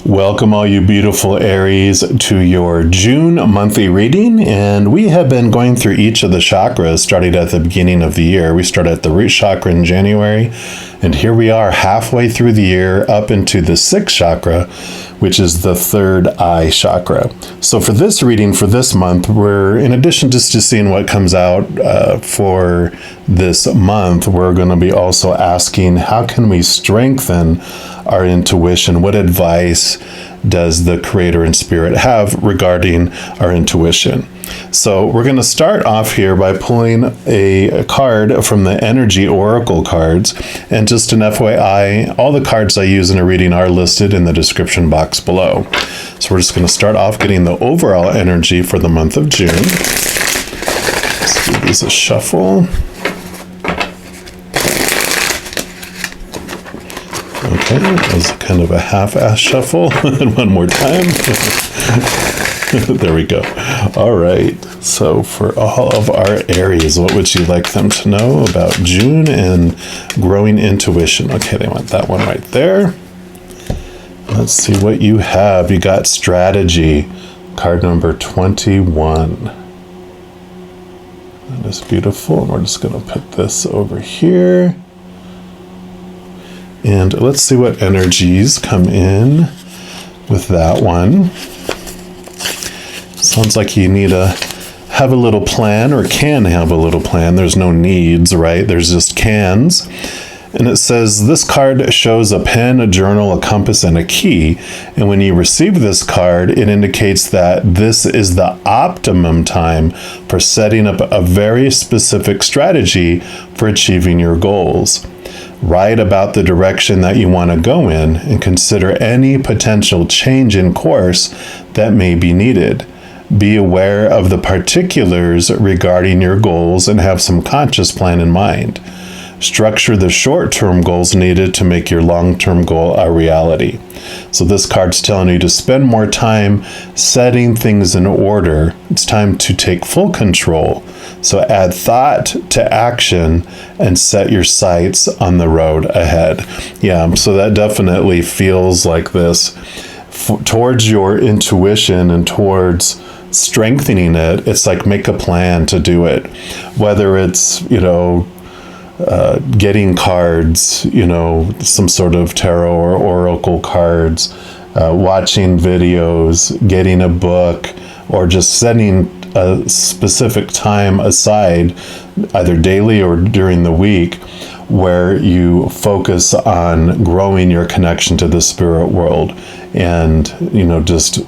Welcome all you beautiful Aries to your June monthly reading, and we have been going through each of the chakras starting at the beginning of the year. We started at the root chakra in January, and here we are halfway through the year up into the sixth chakra, which is the third eye chakra. So for this reading for this month, we're, in addition just to seeing what comes out for this month, we're going to be also asking, how can we strengthen our intuition? What advice does the Creator and Spirit have regarding our intuition? So we're going to start off here by pulling a card from the Energy Oracle cards. And just an FYI, all the cards I use in a reading are listed in the description box below. So we're just going to start off getting the overall energy for the month of June. Let's give these a shuffle. Okay, that was kind of a half-ass shuffle. And one more time. There we go. All right. So for all of our Aries, what would you like them to know about June and growing intuition? Okay, they want that one right there. Let's see what you have. You got strategy, card number 21. That is beautiful. We're just going to put this over here. And let's see what energies come in with that one. Sounds like you need to have a little plan, or can have a little plan. There's no needs, right? There's just cans. And it says this card shows a pen, a journal, a compass, and a key. And when you receive this card, it indicates that this is the optimum time for setting up a very specific strategy for achieving your goals. Write about the direction that you want to go in and consider any potential change in course that may be needed. Be aware of the particulars regarding your goals and have some conscious plan in mind. Structure the short-term goals needed to make your long-term goal a reality. So this card's telling you to spend more time setting things in order. It's time to take full control. So add thought to action and set your sights on the road ahead. Yeah, so that definitely feels like this. Towards your intuition and towards strengthening it, it's like make a plan to do it. Whether it's, getting cards, some sort of tarot or oracle cards, watching videos, getting a book, or just setting a specific time aside, either daily or during the week, where you focus on growing your connection to the spirit world and, just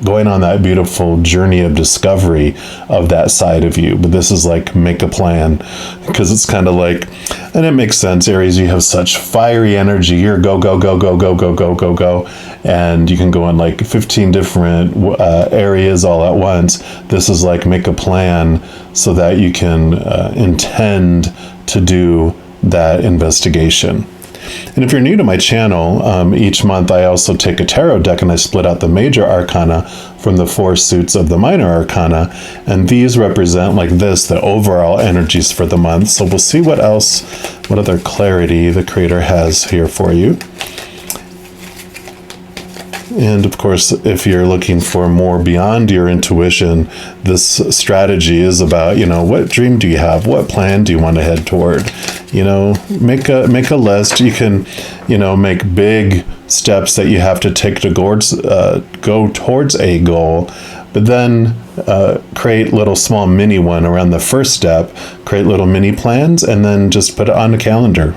going on that beautiful journey of discovery of that side of you. But this is like make a plan, because it's kind of like, and it makes sense, Aries, you have such fiery energy. You're go, go, go, go, go, go, go, go, go. And you can go in like 15 different areas all at once. This is like make a plan so that you can intend to do that investigation. And if you're new to my channel, each month I also take a tarot deck and I split out the major arcana from the four suits of the minor arcana. And these represent like this, the overall energies for the month. So we'll see what other clarity the Creator has here for you. And of course, if you're looking for more beyond your intuition, this strategy is about, what dream do you have? What plan do you want to head toward? Make a list. You can, make big steps that you have to take to go towards a goal, but then create little small mini one around the first step, create little mini plans, and then just put it on the calendar.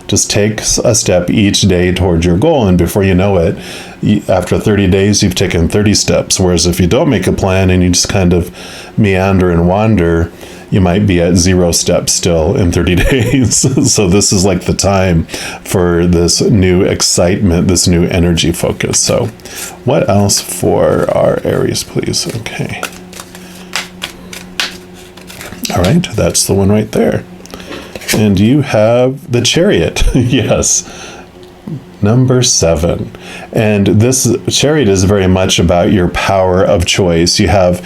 Just take a step each day towards your goal. And before you know it, after 30 days, you've taken 30 steps. Whereas if you don't make a plan and you just kind of meander and wander, you might be at 0 steps still in 30 days. So this is like the time for this new excitement, this new energy focus. So what else for our Aries, please? Okay. All right, that's the one right there. And you have the Chariot. Yes. Number 7. And this Chariot is very much about your power of choice. You have,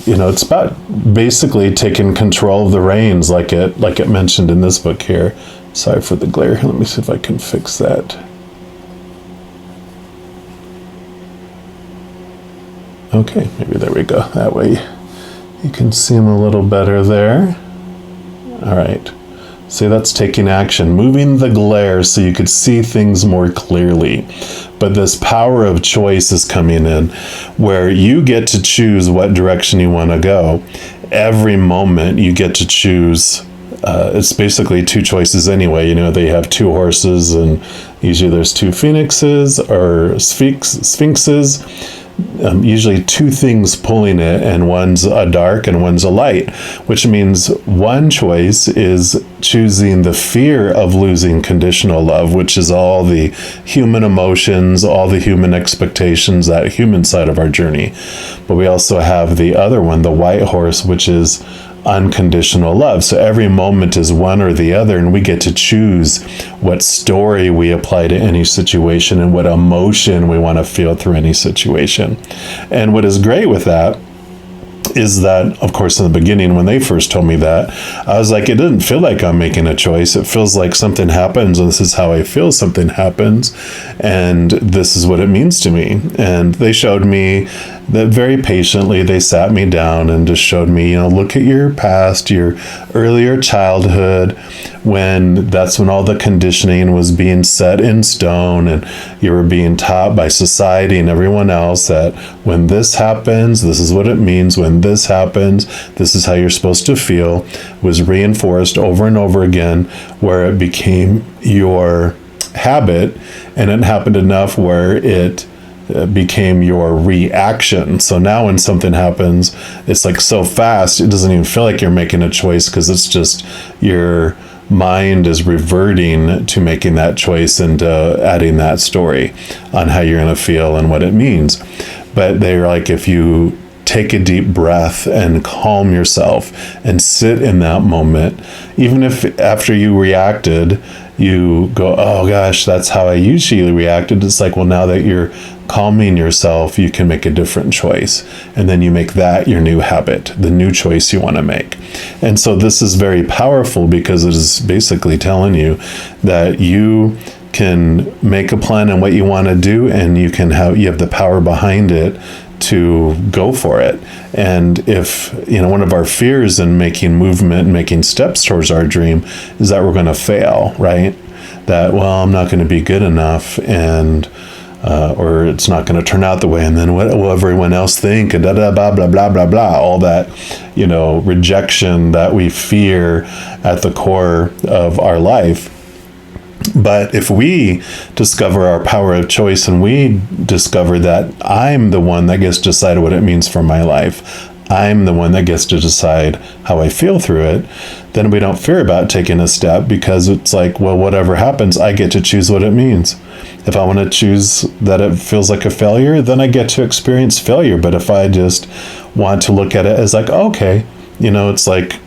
it's about basically taking control of the reins, like it mentioned in this book here. Sorry for the glare. Let me see if I can fix that. Okay, maybe there we go. That way you can see them a little better there. All right. See, that's taking action, moving the glare so you could see things more clearly. But this power of choice is coming in where you get to choose what direction you want to go. Every moment you get to choose. It's basically two choices anyway. You know, they have two horses, and usually there's two phoenixes or sphinxes. Usually two things pulling it, and one's a dark and one's a light, which means one choice is choosing the fear of losing conditional love, which is all the human emotions, all the human expectations, that human side of our journey. But we also have the other one, the white horse, which is unconditional love. So every moment is one or the other, and we get to choose what story we apply to any situation and what emotion we want to feel through any situation. And what is great with that is that, of course, in the beginning, when they first told me that, I was like, it doesn't feel like I'm making a choice. It feels like something happens, and this is how I feel something happens, and this is what it means to me. And they showed me that very patiently. They sat me down and just showed me, look at your past, your earlier childhood, that's when all the conditioning was being set in stone, and you were being taught by society and everyone else that when this happens, this is what it means. When this happens, this is how you're supposed to feel. Was reinforced over and over again, where it became your habit, and it happened enough where it became your reaction. So now when something happens, it's like so fast, it doesn't even feel like you're making a choice, because it's just your mind is reverting to making that choice and adding that story on how you're going to feel and what it means. But they're like, if you take a deep breath and calm yourself and sit in that moment, even if after you reacted, you go, oh gosh, that's how I usually reacted. It's like, well, now that you're calming yourself, you can make a different choice. And then you make that your new habit, the new choice you want to make. And so this is very powerful, because it is basically telling you that you can make a plan on what you want to do, and you have the power behind it to go for it. And if, one of our fears in making movement and making steps towards our dream is that we're going to fail, right? That, well, I'm not going to be good enough, and or it's not going to turn out the way, and then what will everyone else think, and blah, blah, blah, blah, blah, blah, all that, rejection that we fear at the core of our life. But if we discover our power of choice, and we discover that I'm the one that gets to decide what it means for my life, I'm the one that gets to decide how I feel through it, then we don't fear about taking a step, because it's like, well, whatever happens, I get to choose what it means. If I want to choose that it feels like a failure, then I get to experience failure. But if I just want to look at it as like, okay, it's like,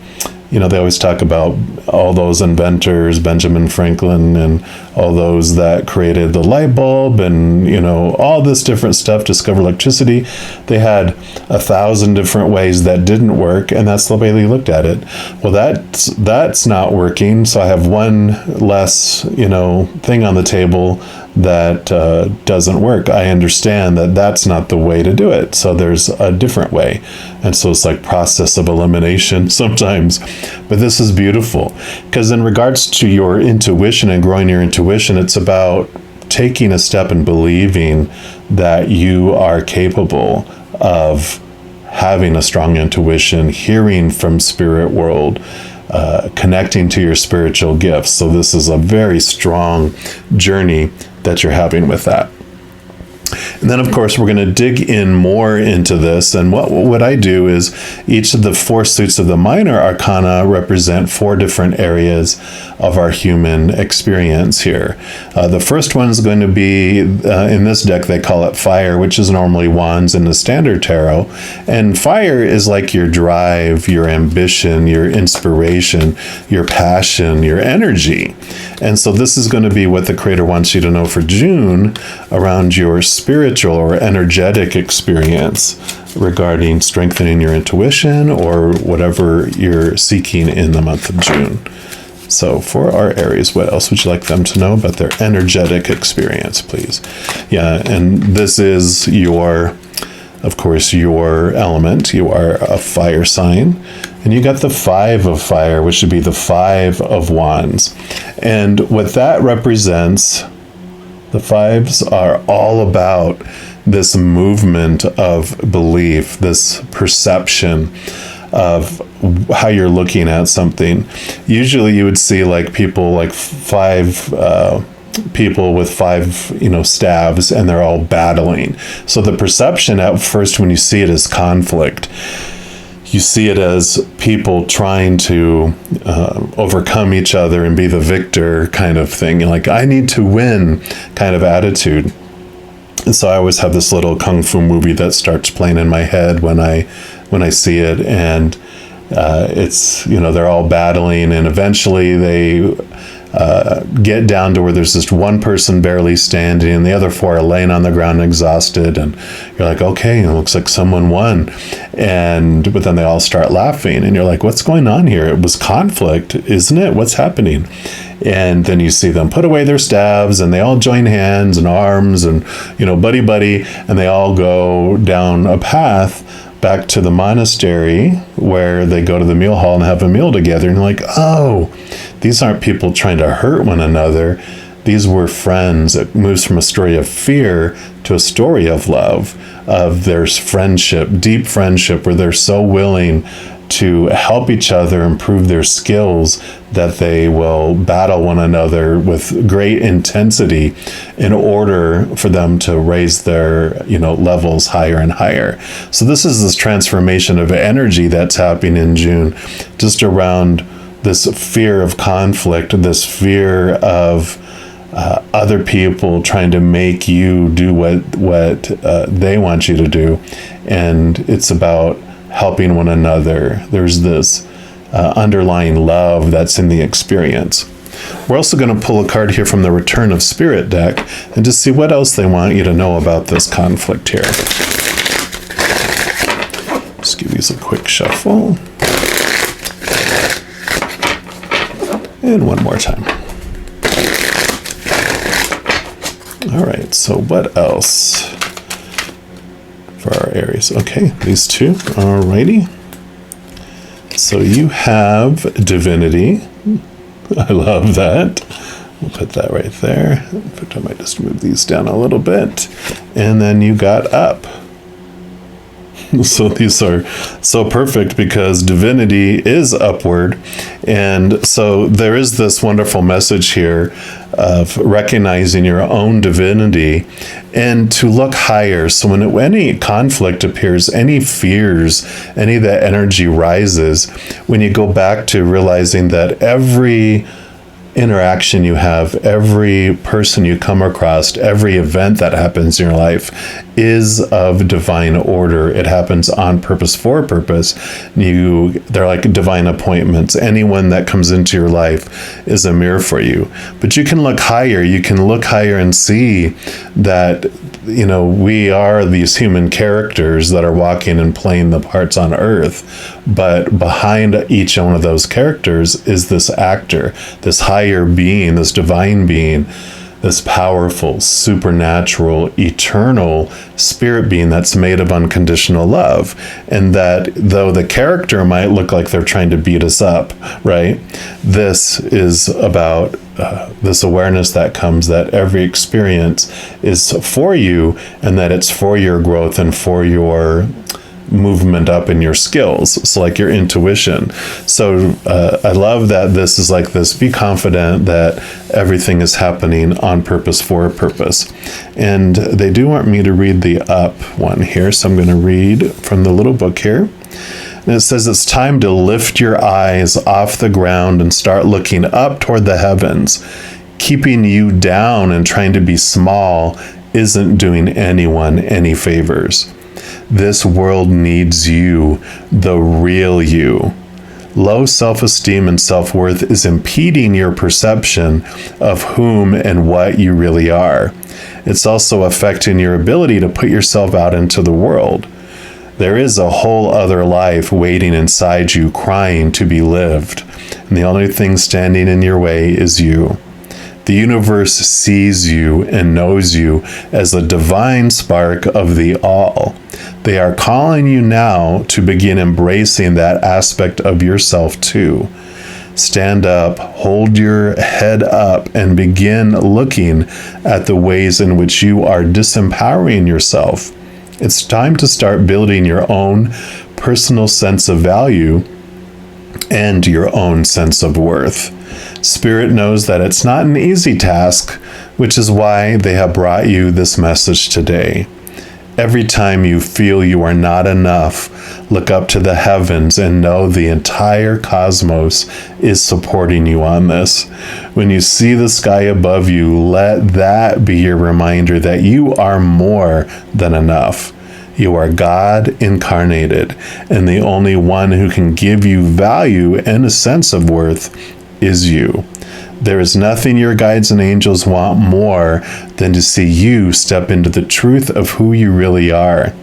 they always talk about all those inventors, Benjamin Franklin, and all those that created the light bulb, and, all this different stuff, discover electricity. They had 1,000 different ways that didn't work, and that's the way they looked at it. Well, that's not working, so I have one less, thing on the table that doesn't work. I understand that that's not the way to do it, so there's a different way. And so it's like process of elimination sometimes. But this is beautiful, because in regards to your intuition and growing your intuition, it's about taking a step and believing that you are capable of having a strong intuition, hearing from spirit world, connecting to your spiritual gifts. So this is a very strong journey that you're having with that. And then, of course, we're going to dig in more into this. And what I do is each of the four suits of the minor arcana represent four different areas of our human experience here. The first one is going to be, in this deck, they call it fire, which is normally wands in the standard tarot. And fire is like your drive, your ambition, your inspiration, your passion, your energy. And so this is going to be what the Creator wants you to know for June around your spiritual or energetic experience regarding strengthening your intuition or whatever you're seeking in the month of June. So for our Aries, what else would you like them to know about their energetic experience, please? Yeah, and this is your of course, your element. You are a fire sign. And you got the 5 of fire, which should be the 5 of wands. And what that represents, the 5s are all about this movement of belief, this perception of how you're looking at something. Usually you would see like people, like 5 people with 5, staves, and they're all battling. So the perception at first when you see it is conflict. You see it as people trying to overcome each other and be the victor kind of thing. Like, I need to win kind of attitude. And so I always have this little kung fu movie that starts playing in my head when I see it. And it's, they're all battling, and eventually they get down to where there's just one person barely standing and the other 4 are laying on the ground exhausted, and you're like, okay, it looks like someone won. But then they all start laughing, and you're like, what's going on here? It was conflict, isn't it? What's happening? And then you see them put away their staves, and they all join hands and arms and, buddy, and they all go down a path back to the monastery where they go to the meal hall and have a meal together. And you're like, oh, these aren't people trying to hurt one another. These were friends. It moves from a story of fear to a story of love, of their friendship, deep friendship, where they're so willing to help each other improve their skills that they will battle one another with great intensity in order for them to raise their, levels higher and higher. So this transformation of energy that's happening in June, just around this fear of conflict, this fear of other people trying to make you do what they want you to do. And it's about helping one another. There's this underlying love that's in the experience. We're also going to pull a card here from the Return of Spirit deck and just see what else they want you to know about this conflict here. Just give these a quick shuffle. And one more time. All right, so what else for our Aries? Okay, these 2. Alrighty. So you have divinity. I love that. We'll put that right there. I might just move these down a little bit. And then you got up. So these are so perfect because divinity is upward. And so there is this wonderful message here of recognizing your own divinity and to look higher. So when any conflict appears, any fears, any of that energy rises, when you go back to realizing that every interaction you have, every person you come across, every event that happens in your life is of divine order. It happens on purpose, for a purpose. They're like divine appointments. Anyone that comes into your life is a mirror for you. But you can look higher. You can look higher and see that, we are these human characters that are walking and playing the parts on earth. But behind each one of those characters is this actor, this higher being, this divine being, this powerful, supernatural, eternal spirit being that's made of unconditional love. And that though the character might look like they're trying to beat us up, right? This is about this awareness that comes that every experience is for you and that it's for your growth and for your movement up in your skills. So like your intuition. So I love that this is like this, be confident that everything is happening on purpose, for a purpose. And they do want me to read the up one here. So I'm going to read from the little book here. And it says, it's time to lift your eyes off the ground and start looking up toward the heavens. Keeping you down and trying to be small isn't doing anyone any favors. This world needs you, the real you. Low self-esteem and self-worth is impeding your perception of whom and what you really are. It's also affecting your ability to put yourself out into the world. There is a whole other life waiting inside you, crying to be lived. And the only thing standing in your way is you. The universe sees you and knows you as the divine spark of the all. They are calling you now to begin embracing that aspect of yourself too. Stand up, hold your head up, and begin looking at the ways in which you are disempowering yourself. It's time to start building your own personal sense of value and your own sense of worth. Spirit knows that it's not an easy task, which is why they have brought you this message today. Every time you feel you are not enough, look up to the heavens and know the entire cosmos is supporting you on this. When you see the sky above you, let that be your reminder that you are more than enough. You are God incarnated, and the only one who can give you value and a sense of worth is you. There is nothing your guides and angels want more than to see you step into the truth of who you really are.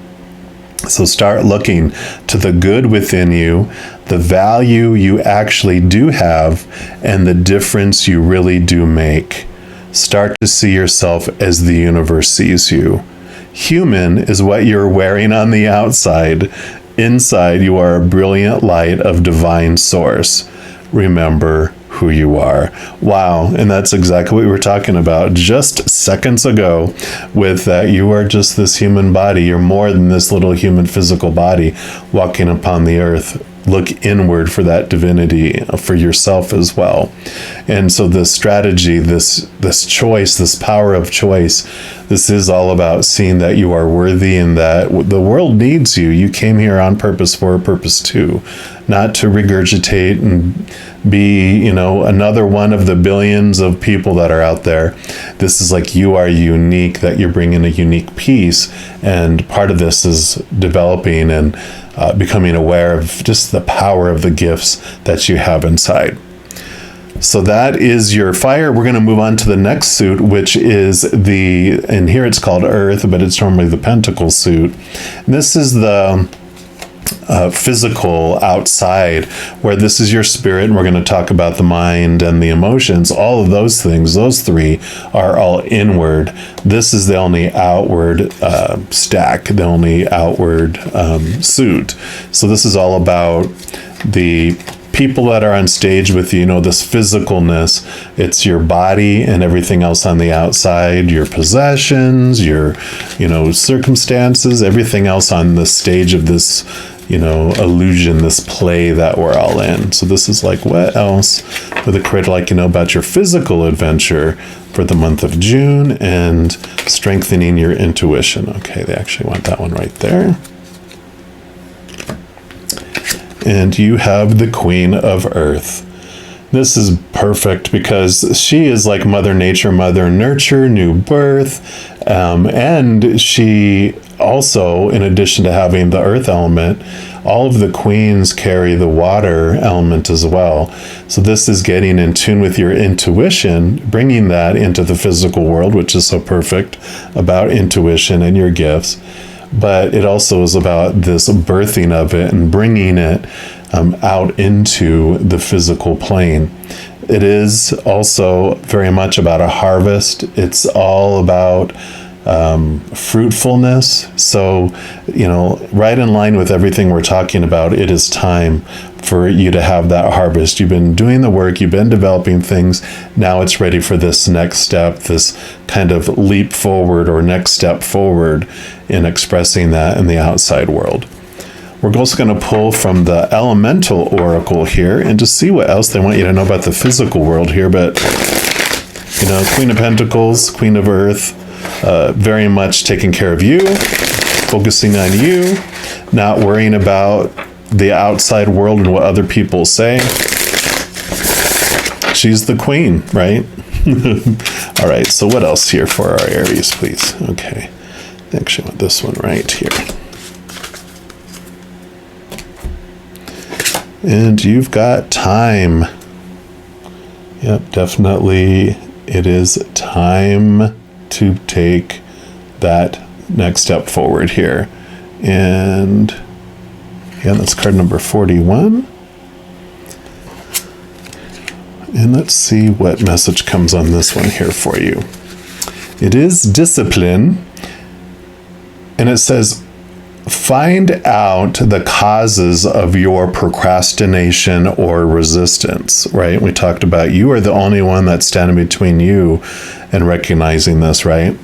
So start looking to the good within you, the value you actually do have, and the difference you really do make. Start to see yourself as the universe sees you. Human is what you're wearing on the outside. Inside, you are a brilliant light of divine source. Remember who you are. Wow. And that's exactly what we were talking about just seconds ago with that you are just this human body. You're more than this little human physical body walking upon the earth. Look inward for that divinity for yourself as well. And so this strategy, this choice, this power of choice, this is all about seeing that you are worthy and that the world needs you. You came here on purpose for a purpose too, not to regurgitate and be, another one of the billions of people that are out there. This is like you are unique, that you're bringing a unique piece. And part of this is developing and becoming aware of just the power of the gifts that you have inside. So that is your fire. We're going to move on to the next suit, which is and here it's called Earth, but it's normally the Pentacle suit. And this is the physical outside, where this is your spirit, and we're going to talk about the mind and the emotions. All of those things, those three are all inward. This is the only outward stack, the only outward suit. So this is all about the people that are on stage with you, this physicalness. It's your body and everything else on the outside, your possessions, your, circumstances, everything else on the stage of this, illusion, this play that we're all in. So this is like, what else would the creator like to know about your physical adventure for the month of June and strengthening your intuition? Okay, they actually want that one right there. And you have the Queen of Earth. This is perfect because she is like Mother Nature, Mother Nurture, new birth. And she also, in addition to having the earth element, all of the queens carry the water element as well. So this is getting in tune with your intuition, bringing that into the physical world, which is so perfect about intuition and your gifts. But it also is about this birthing of it and bringing it out into the physical plane. It is also very much about a harvest. It's all about fruitfulness. So, right in line with everything we're talking about, it is time for you to have that harvest. You've been doing the work, you've been developing things. Now it's ready for this next step, this kind of leap forward or next step forward in expressing that in the outside world. We're also going to pull from the elemental oracle here and just see what else they want you to know about the physical world here. But, Queen of Pentacles, Queen of Earth, very much taking care of you, focusing on you, not worrying about the outside world and what other people say. She's the queen, right? All right, so what else here for our Aries, please? Okay, I actually want this one right here. And you've got time. Yep, definitely it is time to take that next step forward here. And again, that's card number 41. And let's see what message comes on this one here for you. It is discipline. And it says, find out the causes of your procrastination or resistance, right? We talked about you are the only one that's standing between you and recognizing this, right?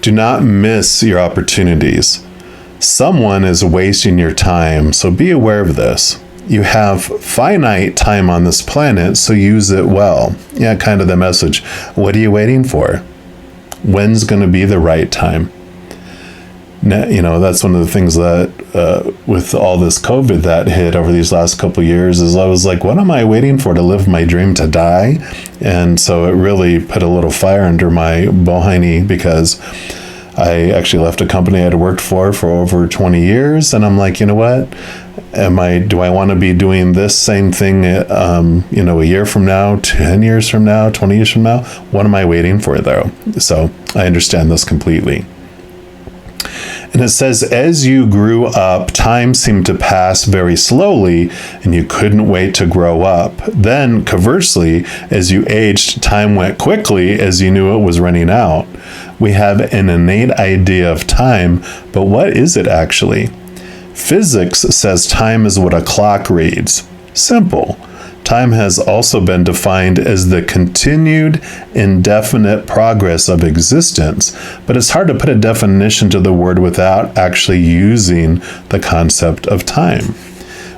Do not miss your opportunities. Someone is wasting your time, so be aware of this. You have finite time on this planet, so use it well. Yeah, kind of the message. What are you waiting for? When's going to be the right time? That's one of the things that with all this COVID that hit over these last couple of years is I was like, what am I waiting for to live my dream to die? And so it really put a little fire under my bohiney, because I actually left a company I'd worked for over 20 years. And I'm like, you know what? Do I want to be doing this same thing, a year from now, 10 years from now, 20 years from now? What am I waiting for though? So I understand this completely. And it says, as you grew up, time seemed to pass very slowly, and you couldn't wait to grow up. Then, conversely, as you aged, time went quickly as you knew it was running out. We have an innate idea of time, but what is it actually? Physics says time is what a clock reads. Simple. Time has also been defined as the continued, indefinite progress of existence, but it's hard to put a definition to the word without actually using the concept of time.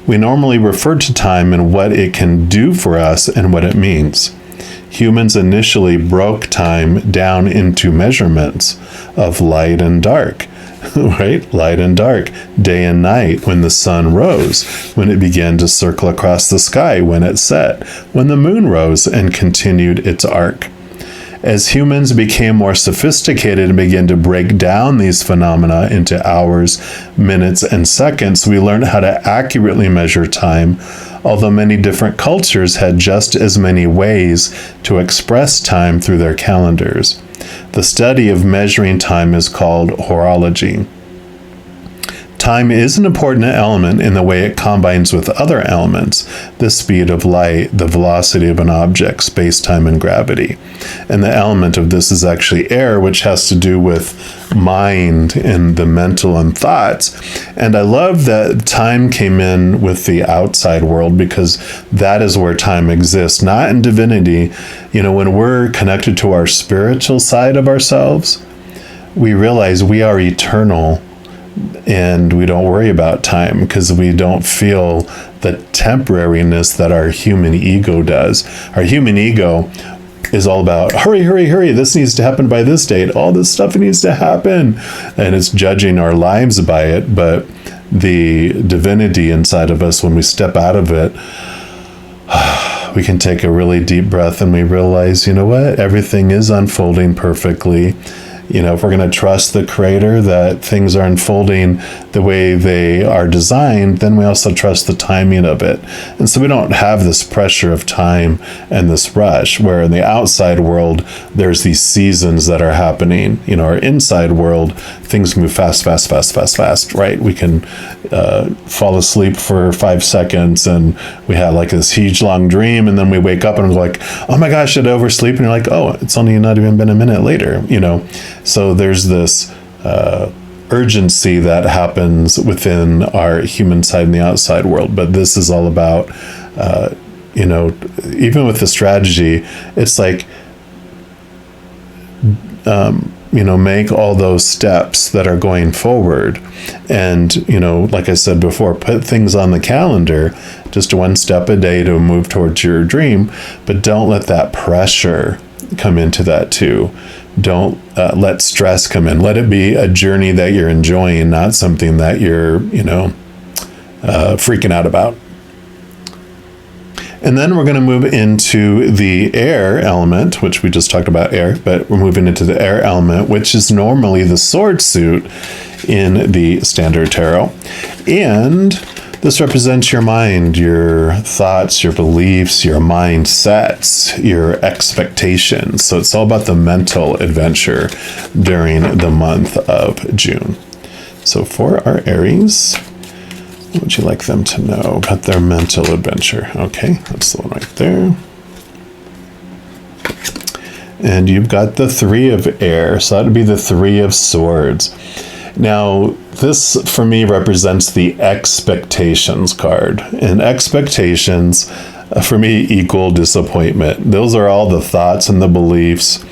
We normally refer to time and what it can do for us and what it means. Humans initially broke time down into measurements of light and dark. Right? Light and dark, day and night, when the sun rose, when it began to circle across the sky, when it set, when the moon rose and continued its arc. As humans became more sophisticated and began to break down these phenomena into hours, minutes, and seconds, we learned how to accurately measure time, although many different cultures had just as many ways to express time through their calendars. The study of measuring time is called horology. Time is an important element in the way it combines with other elements, the speed of light, the velocity of an object, space-time, and gravity. And the element of this is actually air, which has to do with mind and the mental and thoughts. And I love that time came in with the outside world, because that is where time exists, not in divinity. When we're connected to our spiritual side of ourselves, we realize we are eternal. And we don't worry about time because we don't feel the temporariness that our human ego does. Our human ego is all about hurry, hurry, hurry. This needs to happen by this date. All this stuff needs to happen. And it's judging our lives by it. But the divinity inside of us, when we step out of it, we can take a really deep breath and we realize, you know what? Everything is unfolding perfectly. If we're going to trust the creator that things are unfolding the way they are designed, then we also trust the timing of it. And so we don't have this pressure of time and this rush, where in the outside world, there's these seasons that are happening. Our inside world, things move fast, fast, fast, fast, fast, right? We can fall asleep for 5 seconds and we have like this huge long dream, and then we wake up and we're like, oh my gosh, did I oversleep? And you're like, oh, it's only not even been a minute later, So there's this urgency that happens within our human side and the outside world. But this is all about, even with the strategy, it's like, make all those steps that are going forward. And, like I said before, put things on the calendar, just one step a day to move towards your dream. But don't let that pressure come into that too. Don't let stress come in. Let it be a journey that you're enjoying, not something that you're, freaking out about. And then we're going to move into the air element, which we just talked about air, but we're moving into the air element, which is normally the sword suit in the standard tarot. And this represents your mind, your thoughts, your beliefs, your mindsets, your expectations. So it's all about the mental adventure during the month of June. So for our Aries, what would you like them to know about their mental adventure? Okay, that's the one right there. And you've got the 3 of air, so that would be the 3 of swords. Now, this for me represents the expectations card. And expectations for me equal disappointment. Those are all the thoughts and the beliefs,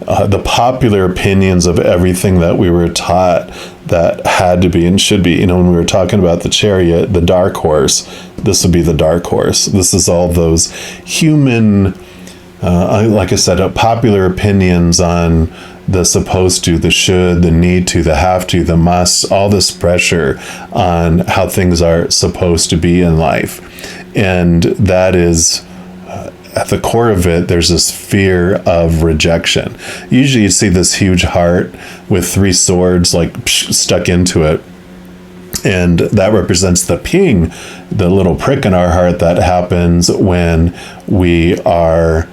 the popular opinions of everything that we were taught that had to be and should be. You know, when we were talking about the chariot, the dark horse, this would be the dark horse. This is all those human, like I said, popular opinions on the supposed to, the should, the need to, the have to, the must, all this pressure on how things are supposed to be in life. And that is, at the core of it, there's this fear of rejection. Usually you see this huge heart with 3 swords like stuck into it. And that represents the ping, the little prick in our heart that happens when we are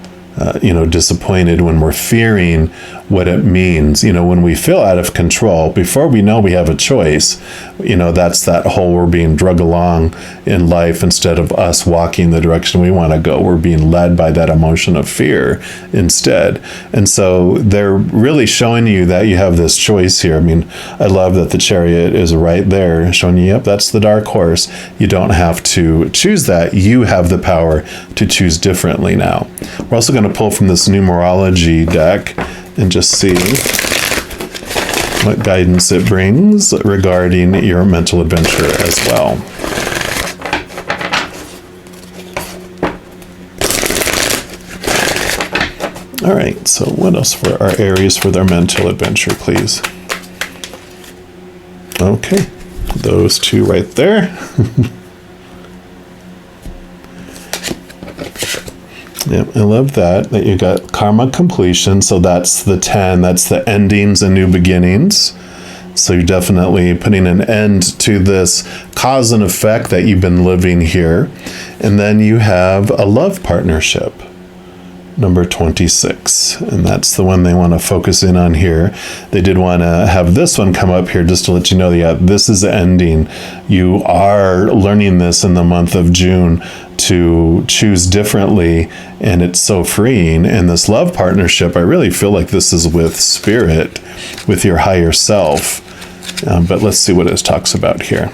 disappointed, when we're fearing what it means, when we feel out of control, before we know we have a choice, that's that whole we're being drug along in life instead of us walking the direction we want to go. We're being led by that emotion of fear instead. And so they're really showing you that you have this choice here. I mean, I love that the chariot is right there showing you, yep, that's the dark horse. You don't have to choose that. You have the power to choose differently now. We're also going to pull from this numerology deck and just see what guidance it brings regarding your mental adventure as well. All right, so what else for our Aries for their mental adventure, please? Okay, those 2 right there. Yep, I love that you got karma completion. So that's the 10, that's the endings and new beginnings. So you're definitely putting an end to this cause and effect that you've been living here. And then you have a love partnership, number 26. And that's the one they want to focus in on here. They did want to have this one come up here just to let you know, yeah, this is ending. You are learning this in the month of June to choose differently, and it's so freeing. And this love partnership, I really feel like this is with spirit, with your higher self. But let's see what it talks about here.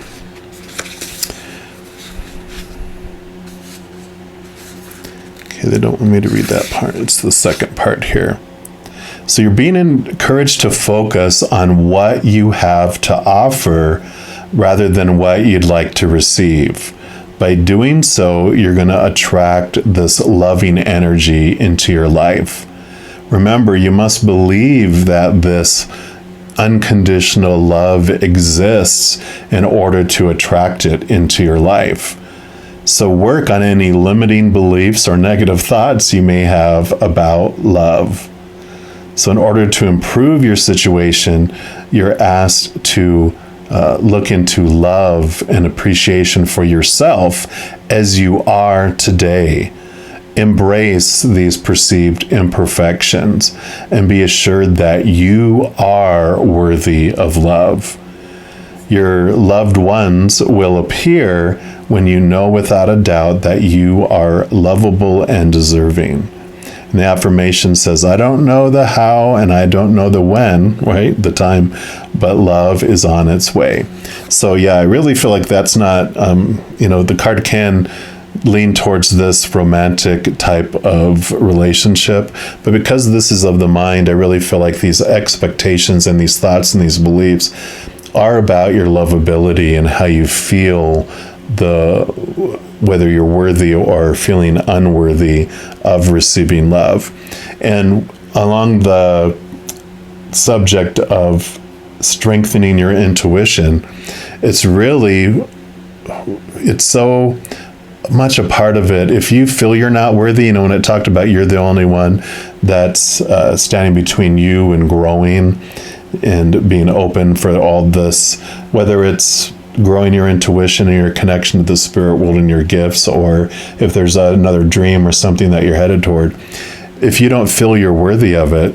Okay, they don't want me to read that part. It's the second part here. So you're being encouraged to focus on what you have to offer rather than what you'd like to receive. By doing so, you're going to attract this loving energy into your life. Remember, you must believe that this unconditional love exists in order to attract it into your life. So work on any limiting beliefs or negative thoughts you may have about love. So in order to improve your situation, you're asked to look into love and appreciation for yourself as you are today. Embrace these perceived imperfections and be assured that you are worthy of love. Your loved ones will appear when you know without a doubt that you are lovable and deserving. And the affirmation says, I don't know the how and I don't know the when, right? The time, but love is on its way. So yeah, I really feel like that's not, the card can lean towards this romantic type of relationship, but because this is of the mind, I really feel like these expectations and these thoughts and these beliefs are about your lovability and how you feel whether you're worthy or feeling unworthy of receiving love. And along the subject of strengthening your intuition, it's so much a part of it. If you feel you're not worthy, when it talked about you're the only one that's standing between you and growing and being open for all this, whether it's growing your intuition and your connection to the spirit world and your gifts, or if there's another dream or something that you're headed toward, if you don't feel you're worthy of it,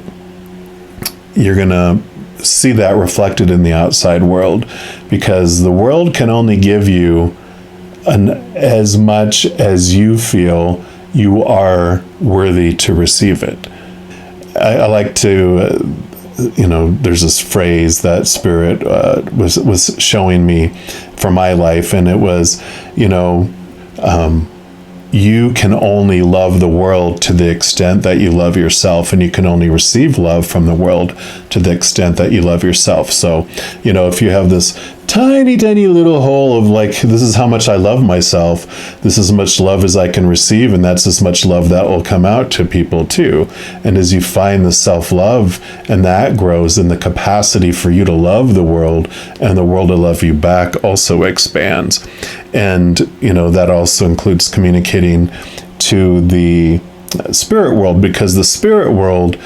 you're going to see that reflected in the outside world, because the world can only give you as much as you feel you are worthy to receive it. I like to there's this phrase that Spirit was showing me for my life, and it was, you can only love the world to the extent that you love yourself, and you can only receive love from the world to the extent that you love yourself. So, if you have this tiny, tiny little hole of like, this is how much I love myself, this is as much love as I can receive, and that's as much love that will come out to people too. And as you find the self-love, and that grows, and the capacity for you to love the world and the world to love you back also expands. And, that also includes communicating to the spirit world, because the spirit world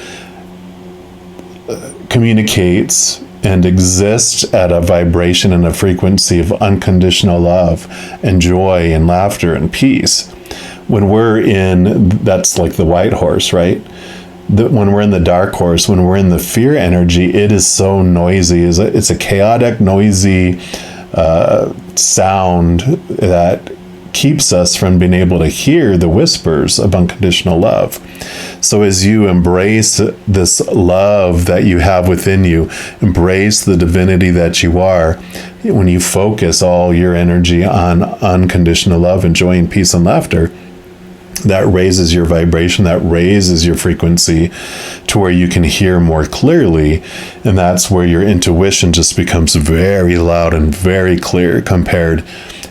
communicates and exists at a vibration and a frequency of unconditional love and joy and laughter and peace. When we're in, that's like the white horse, right? When we're in the dark horse, when we're in the fear energy, it is so noisy. It's a chaotic, noisy sound that keeps us from being able to hear the whispers of unconditional love. So as you embrace this love that you have within you, embrace the divinity that you are, when you focus all your energy on unconditional love and joy and peace and laughter, that raises your vibration, that raises your frequency to where you can hear more clearly. And that's where your intuition just becomes very loud and very clear, compared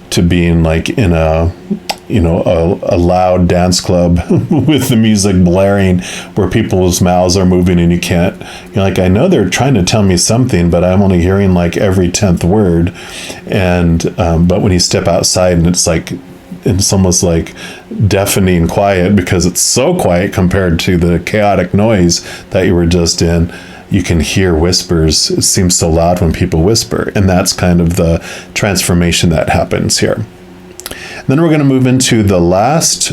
to being like in a loud dance club with the music blaring, where people's mouths are moving and you're like, I know they're trying to tell me something, but I'm only hearing like every 10th word. And but when you step outside, and it's almost like deafening quiet, because it's so quiet compared to the chaotic noise that you were just in. You can hear whispers. It seems so loud when people whisper. And that's kind of the transformation that happens here. Then we're going to move into the last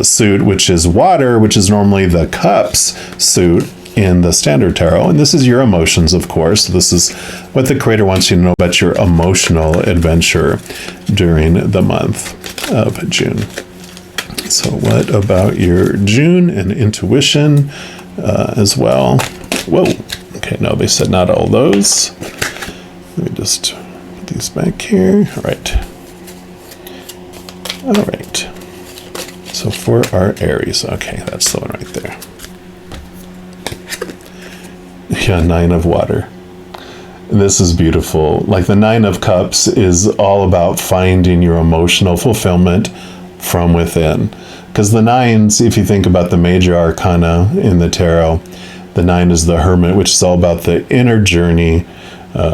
suit, which is water, which is normally the cups suit in the standard tarot. And this is your emotions, of course. This is what the creator wants you to know about your emotional adventure during the month of June. So what about your June and intuition as well? Whoa. Okay, no, they said not all those. Let me just put these back here. All right. All right. So for our Aries, okay, that's the one right there. Yeah, 9 of water. This is beautiful. Like the 9 of cups is all about finding your emotional fulfillment from within. Because the 9s, if you think about the major arcana in the tarot, the 9 is the hermit, which is all about the inner journey,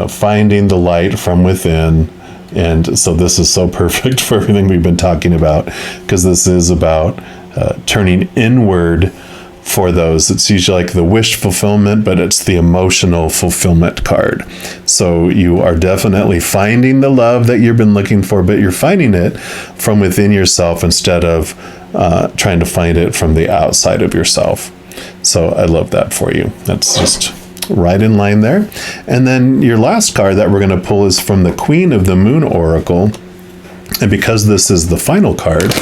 finding the light from within. And so this is so perfect for everything we've been talking about, because this is about turning inward for those. It's usually like the wish fulfillment, but it's the emotional fulfillment card. So you are definitely finding the love that you've been looking for, but you're finding it from within yourself instead of trying to find it from the outside of yourself. So I love that for you. That's just right in line there. And then your last card that we're going to pull is from the Queen of the Moon Oracle. And because this is the final card,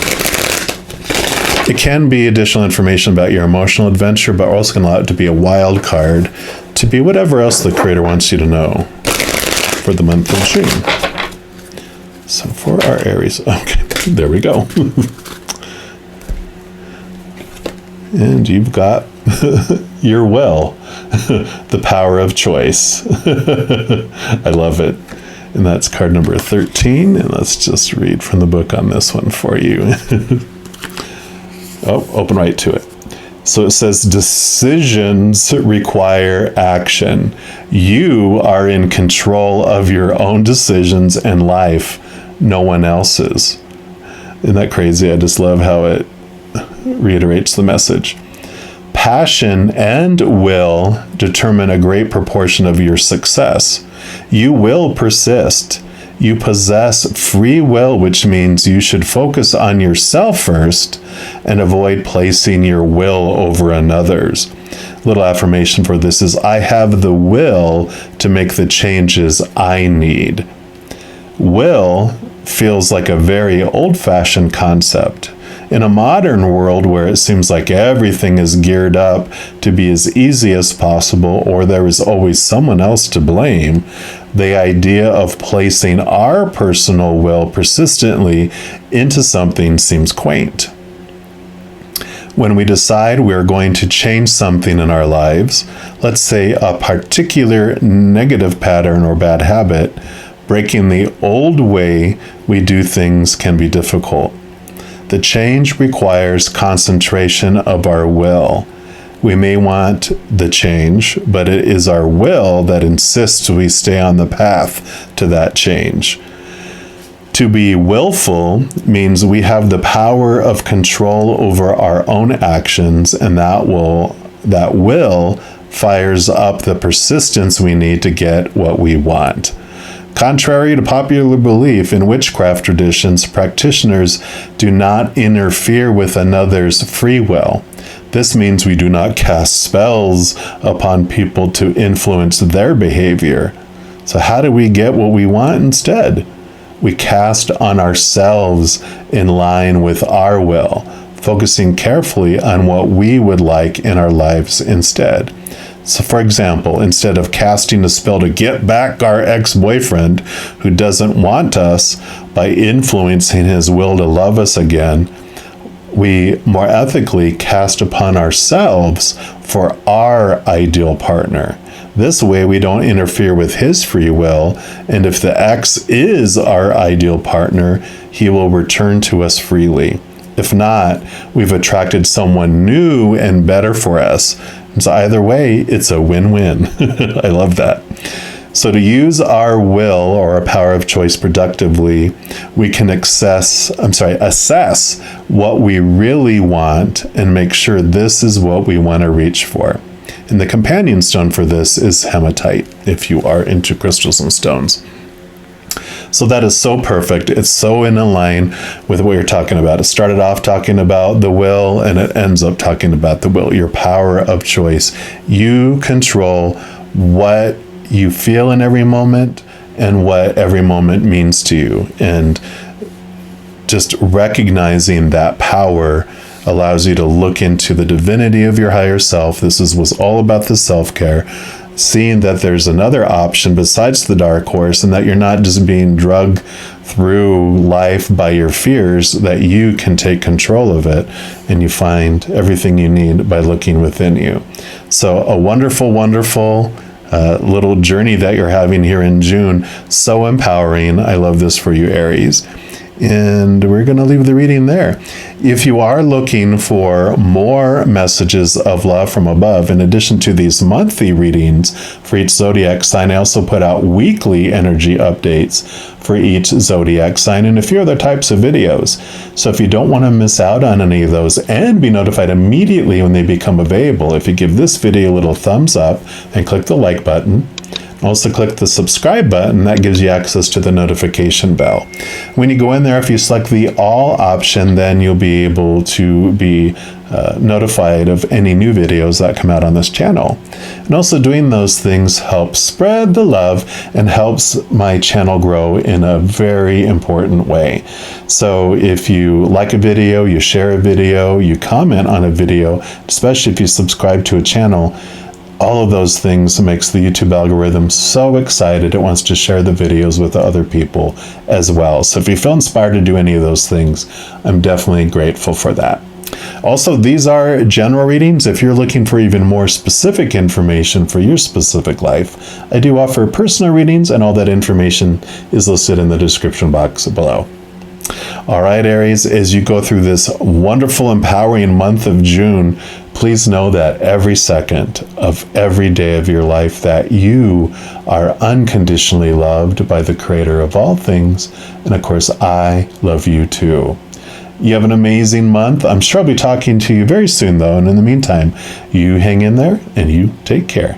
it can be additional information about your emotional adventure, but also can allow it to be a wild card to be whatever else the creator wants you to know for the month of June. So for our Aries, okay, there we go. And you've got your will, the power of choice. I love it. And that's card number 13. And let's just read from the book on this one for you. Oh, open right to it. So it says, decisions require action. You are in control of your own decisions and life, no one else's. Isn't that crazy? I just love how it reiterates the message. Passion and will determine a great proportion of your success. You will persist. You possess free will, which means you should focus on yourself first and avoid placing your will over another's. Little affirmation for this is, I have the will to make the changes I need. Will feels like a very old-fashioned concept. In a modern world where it seems like everything is geared up to be as easy as possible, or there is always someone else to blame, the idea of placing our personal will persistently into something seems quaint. When we decide we're going to change something in our lives, let's say a particular negative pattern or bad habit, breaking the old way we do things can be difficult. The change requires concentration of our will. We may want the change, but it is our will that insists we stay on the path to that change. To be willful means we have the power of control over our own actions, and that will fires up the persistence we need to get what we want. Contrary to popular belief in witchcraft traditions, practitioners do not interfere with another's free will. This means we do not cast spells upon people to influence their behavior. So how do we get what we want instead? We cast on ourselves in line with our will, focusing carefully on what we would like in our lives instead. So, for example, instead of casting a spell to get back our ex-boyfriend who doesn't want us by influencing his will to love us again, we more ethically cast upon ourselves for our ideal partner. This way we don't interfere with his free will, and if the ex is our ideal partner, he will return to us freely. If not, we've attracted someone new and better for us. So either way, it's a win-win. I love that. So to use our will or our power of choice productively, we can assess what we really want and make sure this is what we want to reach for. And the companion stone for this is hematite, if you are into crystals and stones. So that is so perfect. It's so in line with what you're talking about. It started off talking about the will, and it ends up talking about the will, your power of choice. You control what you feel in every moment and what every moment means to you. And just recognizing that power allows you to look into the divinity of your higher self. This was all about the self-care, seeing that there's another option besides the dark horse, and that you're not just being drugged through life by your fears, that you can take control of it, and you find everything you need by looking within you. So a wonderful, wonderful little journey that you're having here in June. So empowering. I love this for you, Aries. And we're going to leave the reading there. If you are looking for more messages of love from above, in addition to these monthly readings for each zodiac sign, I also put out weekly energy updates for each zodiac sign and a few other types of videos. So if you don't want to miss out on any of those and be notified immediately when they become available, if you give this video a little thumbs up and click the like button, also click the subscribe button. That gives you access to the notification bell. When you go in there, if you select the all option, then you'll be able to be notified of any new videos that come out on this channel. And also doing those things helps spread the love and helps my channel grow in a very important way. So if you like a video, you share a video, you comment on a video, especially if you subscribe to a channel, all of those things makes the YouTube algorithm so excited it wants to share the videos with other people as well. So if you feel inspired to do any of those things, I'm definitely grateful for that. Also, these are general readings. If you're looking for even more specific information for your specific life, I do offer personal readings, and all that information is listed in the description box below. All right, Aries, as you go through this wonderful, empowering month of June, please know that every second of every day of your life that you are unconditionally loved by the Creator of all things. And of course, I love you too. You have an amazing month. I'm sure I'll be talking to you very soon, though. And in the meantime, you hang in there and you take care.